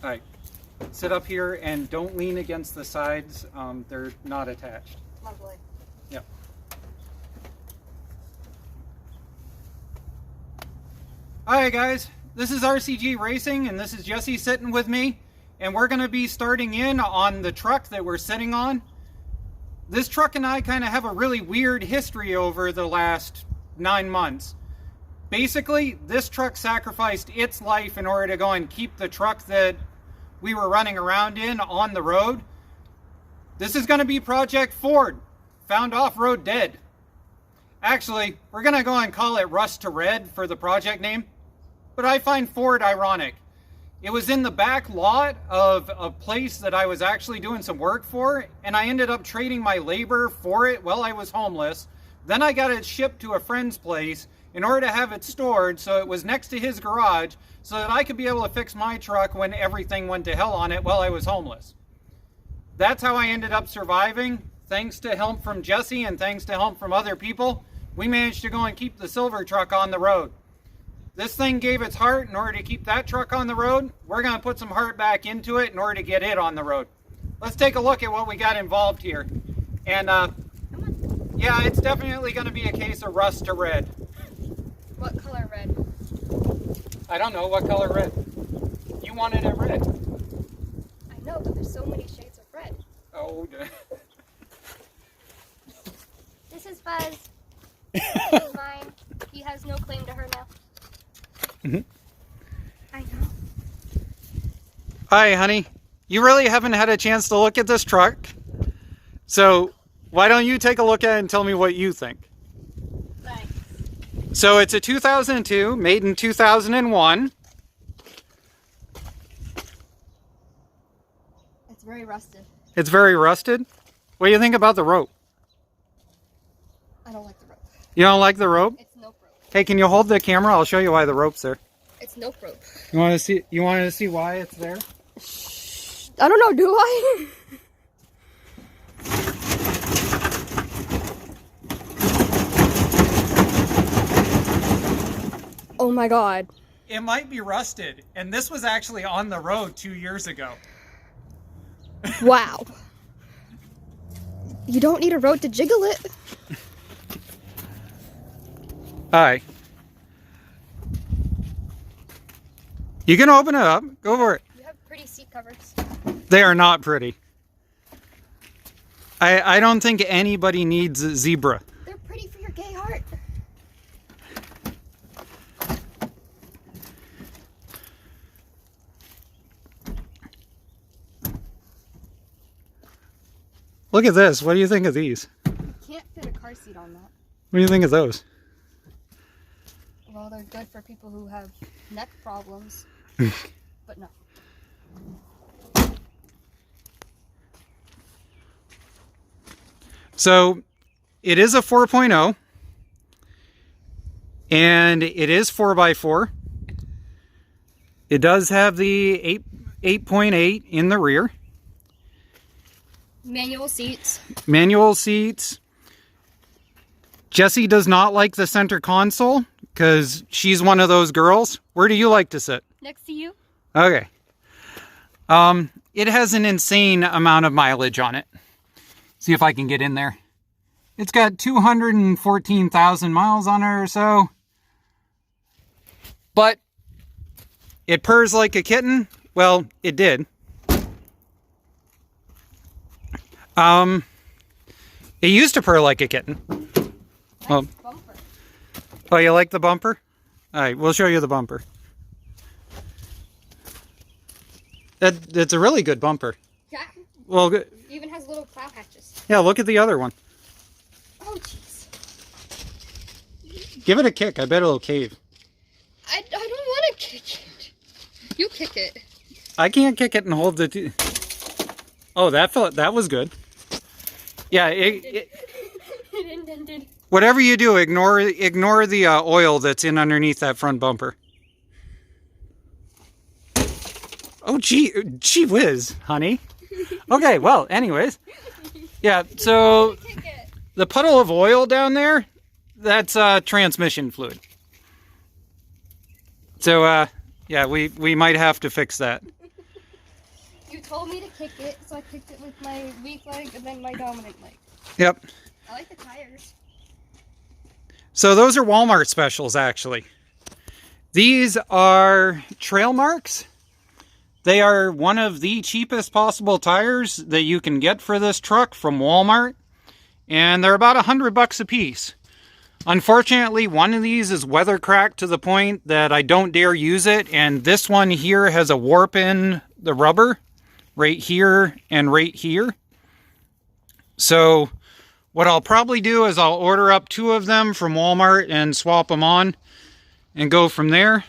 All right, sit up here and don't lean against the sides. They're not attached. Lovely. Yep. Hi guys, this is RCG Racing and this is Jesse sitting with me, and we're going to be starting in on the truck that we're sitting on. This truck and I kind of have a really weird history over the last 9 months. Basically, this truck sacrificed its life in order to go and keep the truck that we were running around in on the road. This is going to be Project Ford, found off-road dead. Actually, we're going to go and call it Rust to Red for the project name, but I find Ford ironic. It was in the back lot of a place that I was actually doing some work for, and I ended up trading my labor for it while I was homeless. Then I got it shipped to a friend's place in order to have it stored so it was next to his garage so that I could be able to fix my truck when everything went to hell on it while I was homeless. That's how I ended up surviving. Thanks to help from Jesse and thanks to help from other people, we managed to go and keep the silver truck on the road. This thing gave its heart in order to keep that truck on the road. We're going to put some heart back into it in order to get it on the road. Let's take a look at what we got involved here. And yeah, it's definitely going to be a case of rust to red. What color red? I don't know what color red. You wanted it red. I know, but there's so many shades of red. Oh, This is Buzz. This is mine. He has no claim to her now. I know. Hi, honey. You really haven't had a chance to look at this truck. So why don't you take a look at it and tell me what you think? Thanks. So it's a 2002, made in 2001. It's very rusted. It's very rusted. What do you think about the rope? I don't like the rope. You don't like the rope? It's nope rope. Hey, can you hold the camera? I'll show you why the rope's there. It's nope rope. You want to see? You wanted to see why it's there? I don't know, do I? Oh my god. It might be rusted, and this was actually on the road 2 years ago. Wow. You don't need a rope to jiggle it. Hi. You can open it up. Go for it. You have pretty seat covers. They are not pretty. I don't think anybody needs a zebra. They're pretty for your gay heart. Look at this. What do you think of these? Can't fit a car seat on that. What do you think of those? Well, they're good for people who have neck problems. But no. So it is a 4.0 and it is 4x4. It does have the 8.8 in the rear. Manual seats. Manual seats. Jessie does not like the center console because she's one of those girls. Where do you like to sit? Next to you. Okay. It has an insane amount of mileage on it. See if I can get in there. It's got 214,000 miles on it or so. But it purrs like a kitten. Well, it did. It used to purr like a kitten. Well, Bumper. oh, you like the bumper? All right, we'll show you the bumper. That's a really good bumper. Yeah. Well, It even has little plow hatches. yeah, look at the other one. Oh, jeez. Give it a kick. I bet it'll cave. I don't want to kick it. You kick it. I can't kick it and hold the... Oh, that was good. Yeah, It indented. whatever you do, ignore the oil that's in underneath that front bumper. Oh, gee whiz, honey. Okay, well, anyways. Yeah, so Kick it. the puddle of oil down there, that's transmission fluid. So, yeah, we might have to fix that. You told me to kick it, so I kicked it with my weak leg and then my dominant leg. Yep. I like the tires. So those are Walmart specials, actually. These are Trail Marks. They are one of the cheapest possible tires that you can get for this truck from Walmart. And they're about $100 a piece. Unfortunately, one of these is weather cracked to the point that I don't dare use it. And this one here has a warp in the rubber right here and right here. So what I'll probably do is I'll order up 2 of them from Walmart and swap them on and go from there.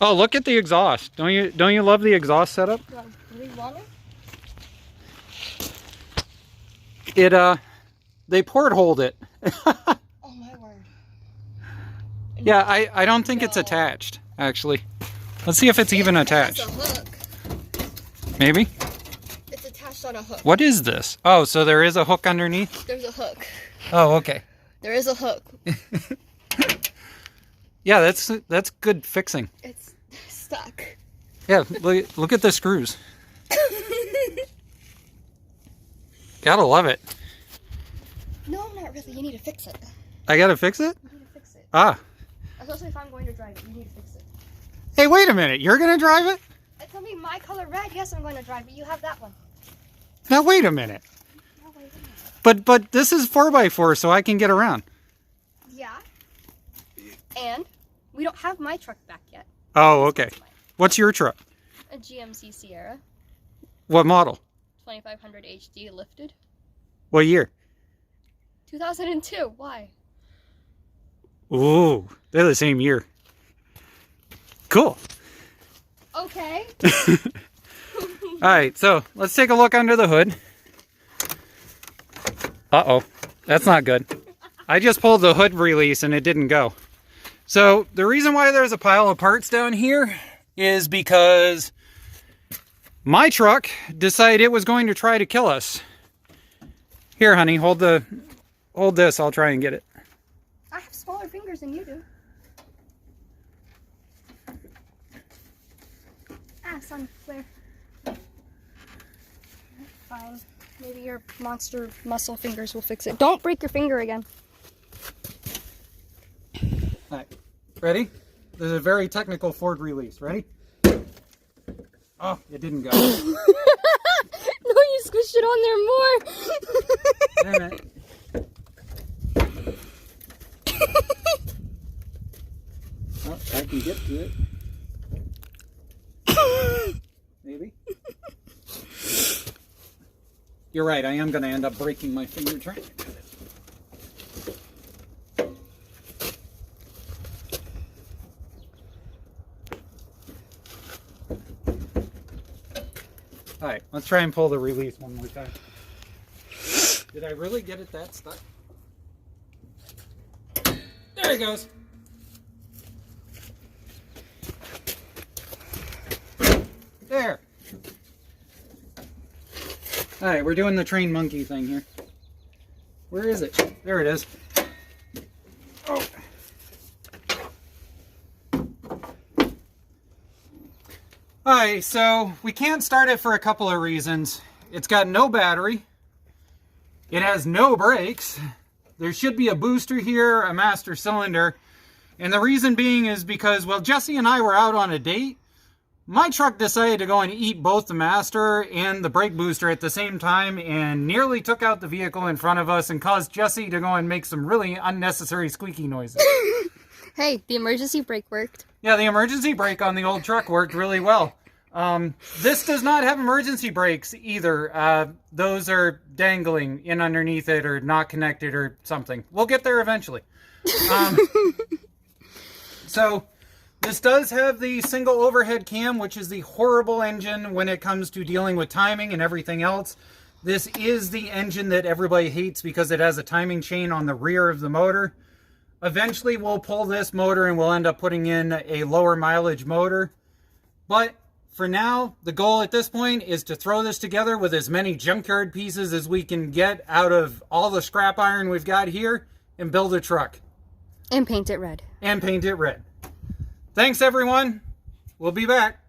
Oh, look at the exhaust. Don't you love the exhaust setup? Do I really want It they portholed it. Oh my word. Yeah, I don't think it's attached, actually. Let's see if it's even attached. It's a hook. Maybe? It's attached on a hook. What is this? Oh, so there is a hook underneath? There's a hook. Oh, okay. There is a hook. Yeah, that's good fixing. It's stuck. Yeah, look at the screws. Gotta love it. No, not really. You need to fix it. I gotta fix it? You need to fix it. Ah. Especially if I'm going to drive it. You need to fix it. Hey, wait a minute. You're gonna drive it? It's gonna be my color red. Yes, I'm going to drive it. You have that one. Now, wait a minute. No, wait a minute. But this is 4x4, so I can get around. Yeah. And we don't have my truck back yet. Oh, okay. What's your truck? A GMC Sierra. What model? 2500 HD lifted. What year? 2002. Why? Ooh, they're the same year. Cool. Okay. All right, so let's take a look under the hood. Uh-oh, that's not good. I just pulled the hood release and it didn't go. So the reason why there's a pile of parts down here is because my truck decided it was going to try to kill us. Here, honey, hold this. I'll try and get it. I have smaller fingers than you do. Ah, sun flare. Fine. Maybe your monster muscle fingers will fix it. Don't break your finger again. All right, ready? This is a very technical Ford release. Ready? Oh, it didn't go. No, you squished it on there more. Damn it. Oh, I can get to it. Maybe. You're right, I am going to end up breaking my finger trying to cut it. Alright, let's try and pull the release one more time. Did I really get it that stuck? There it goes. There. Alright, we're doing the train monkey thing here. Where is it? There it is. Oh. Alright, so we can't start it for a couple of reasons. It's got no battery. It has no brakes. There should be a booster here, a master cylinder. And the reason being is because, well, Jesse and I were out on a date. My truck decided to go and eat both the master and the brake booster at the same time and nearly took out the vehicle in front of us and caused Jesse to go and make some really unnecessary squeaky noises. Hey, the emergency brake worked. Yeah, the emergency brake on the old truck worked really well. This does not have emergency brakes either. Those are dangling in underneath it or not connected or something. We'll get there eventually. So this does have the single overhead cam, which is the horrible engine when it comes to dealing with timing and everything else. This is the engine that everybody hates because it has a timing chain on the rear of the motor. Eventually we'll pull this motor and we'll end up putting in a lower mileage motor. But for now, the goal at this point is to throw this together with as many junkyard pieces as we can get out of all the scrap iron we've got here and build a truck. And paint it red. And paint it red. Thanks, everyone. We'll be back.